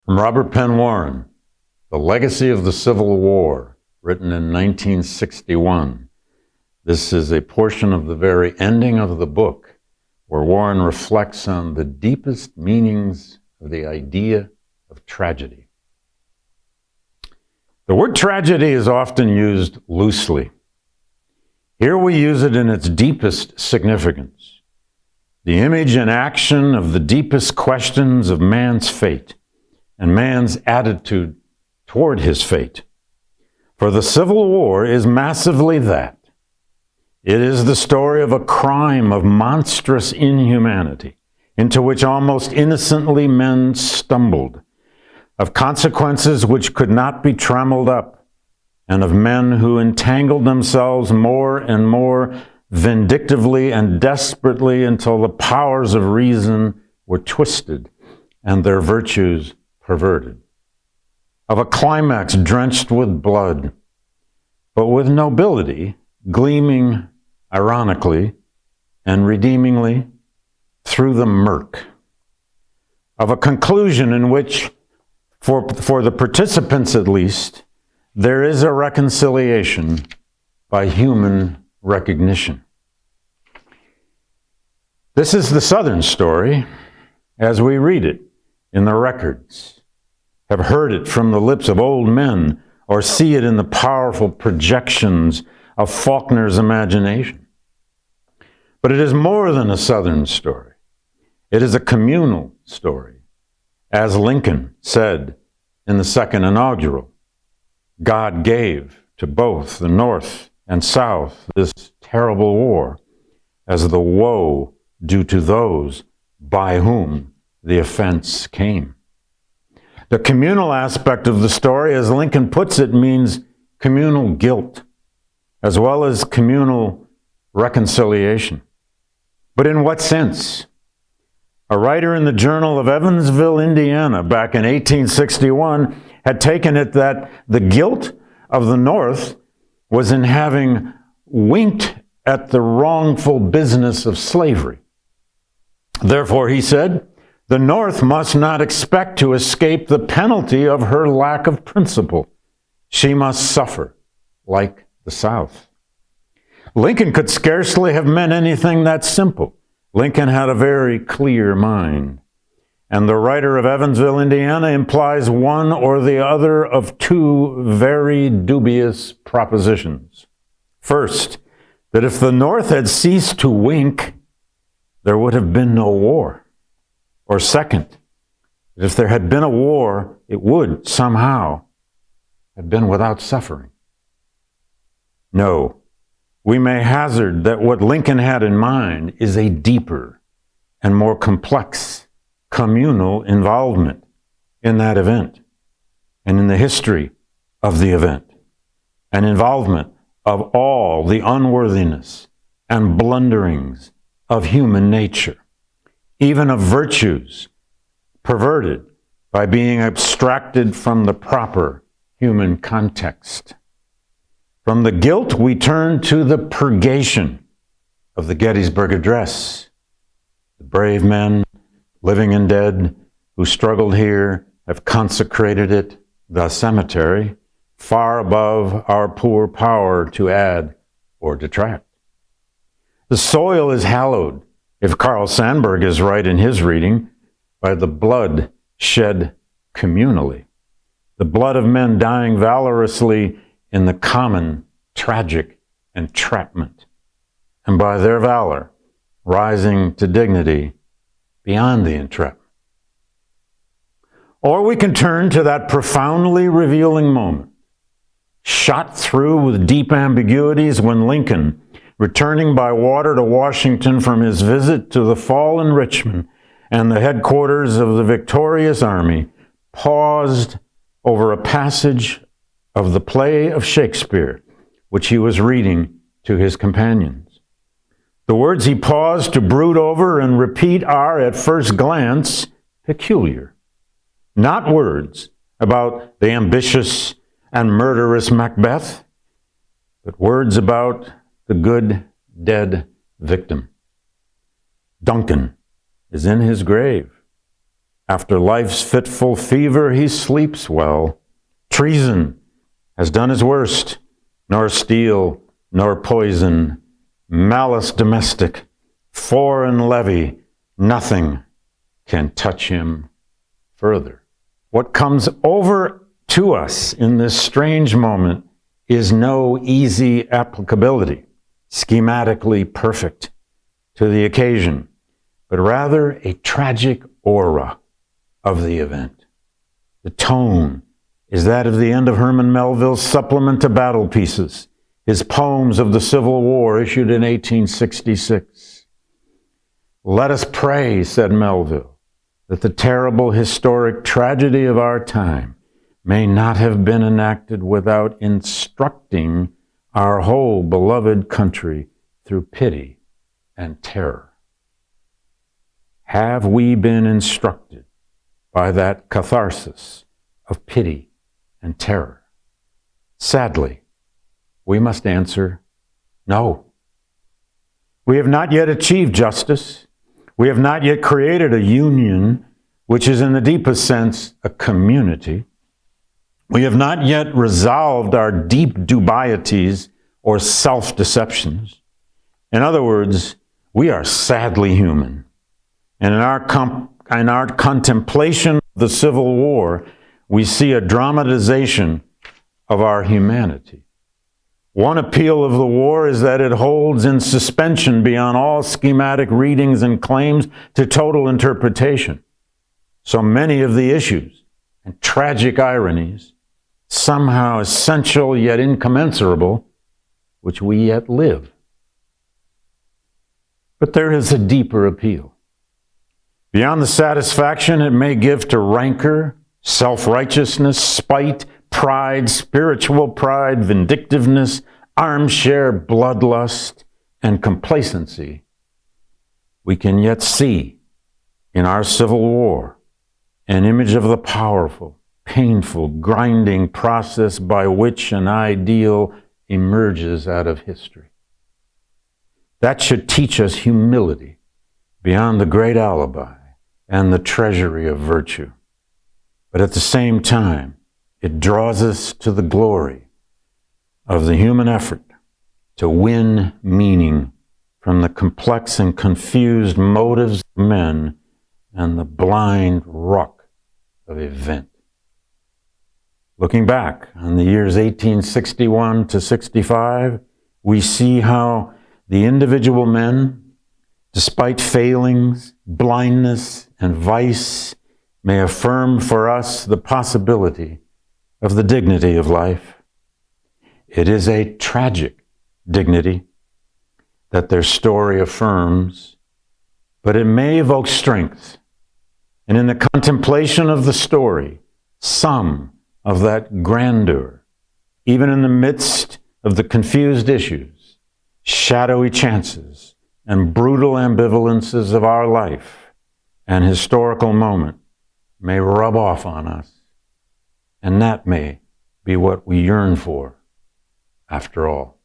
From Robert Penn Warren, The Legacy of the Civil War, written in 1961. This is a portion of the very ending of the book where Warren reflects on the deepest meanings of the idea of tragedy. The word tragedy is often used loosely. Here we use it in its deepest significance, the image and action of the deepest questions of man's fate and man's attitude toward his fate. For the Civil War is massively that. It is the story of a crime of monstrous inhumanity into which almost innocently men stumbled, of consequences which could not be trammeled up, and of men who entangled themselves more and more vindictively and desperately until the powers of reason were twisted and their virtues perverted. Of a climax drenched with blood, but with nobility gleaming ironically and redeemingly through the murk. Of a conclusion in which, for the participants at least, there is a reconciliation by human recognition. This is the Southern story as we read it in the records, have heard it from the lips of old men, or see it in the powerful projections of Faulkner's imagination. But it is more than a Southern story. It is a communal story. As Lincoln said in the second inaugural, God gave to both the North and South this terrible war as the woe due to those by whom the offense came. The communal aspect of the story, as Lincoln puts it, means communal guilt, as well as communal reconciliation. But in what sense? A writer in the Journal of Evansville, Indiana, back in 1861, had taken it that the guilt of the North was in having winked at the wrongful business of slavery. Therefore, he said, the North must not expect to escape the penalty of her lack of principle. She must suffer like the South. Lincoln could scarcely have meant anything that simple. Lincoln had a very clear mind. And the writer of Evansville, Indiana, implies one or the other of two very dubious propositions. First, that if the North had ceased to wink, there would have been no war. Or second, that if there had been a war, it would somehow have been without suffering. No, we may hazard that what Lincoln had in mind is a deeper and more complex communal involvement in that event and in the history of the event, an involvement of all the unworthiness and blunderings of human nature, even of virtues perverted by being abstracted from the proper human context. From the guilt, we turn to the purgation of the Gettysburg Address. The brave men, living and dead, who struggled here have consecrated it, the cemetery, far above our poor power to add or detract. The soil is hallowed, if Carl Sandburg is right in his reading, by the blood shed communally, the blood of men dying valorously in the common tragic entrapment, and by their valor rising to dignity beyond the entrapment. Or we can turn to that profoundly revealing moment, shot through with deep ambiguities, when Lincoln, returning by water to Washington from his visit to the fallen Richmond and the headquarters of the victorious army, paused over a passage of the play of Shakespeare, which he was reading to his companions. The words he paused to brood over and repeat are, at first glance, peculiar. Not words about the ambitious and murderous Macbeth, but words about the good dead victim. Duncan is in his grave. After life's fitful fever, he sleeps well. Treason has done his worst, nor steel, nor poison, malice domestic, foreign levy, nothing can touch him further. What comes over to us in this strange moment is no easy applicability, schematically perfect to the occasion, but rather a tragic aura of the event. The tone is that of the end of Herman Melville's Supplement to Battle Pieces, his poems of the Civil War issued in 1866. Let us pray, said Melville, that the terrible historic tragedy of our time may not have been enacted without instructing our whole beloved country through pity and terror. Have we been instructed by that catharsis of pity and terror? Sadly, we must answer no. We have not yet achieved justice. We have not yet created a union, which is in the deepest sense a community. We have not yet resolved our deep dubieties or self-deceptions. In other words, we are sadly human. And in our contemplation of the Civil War, we see a dramatization of our humanity. One appeal of the war is that it holds in suspension beyond all schematic readings and claims to total interpretation so many of the issues and tragic ironies, somehow essential yet incommensurable, which we yet live. But there is a deeper appeal. Beyond the satisfaction it may give to rancor, self-righteousness, spite, pride, spiritual pride, vindictiveness, armchair bloodlust, and complacency, we can yet see in our Civil War an image of the powerful, painful, grinding process by which an ideal emerges out of history. That should teach us humility beyond the great alibi and the treasury of virtue. But at the same time, it draws us to the glory of the human effort to win meaning from the complex and confused motives of men and the blind ruck of event. Looking back on the years 1861 to 65, we see how the individual men, despite failings, blindness, and vice, may affirm for us the possibility of the dignity of life. It is a tragic dignity that their story affirms, but it may evoke strength. And in the contemplation of the story, some of that grandeur, even in the midst of the confused issues, shadowy chances, and brutal ambivalences of our life, an historical moment may rub off on us. And that may be what we yearn for, after all.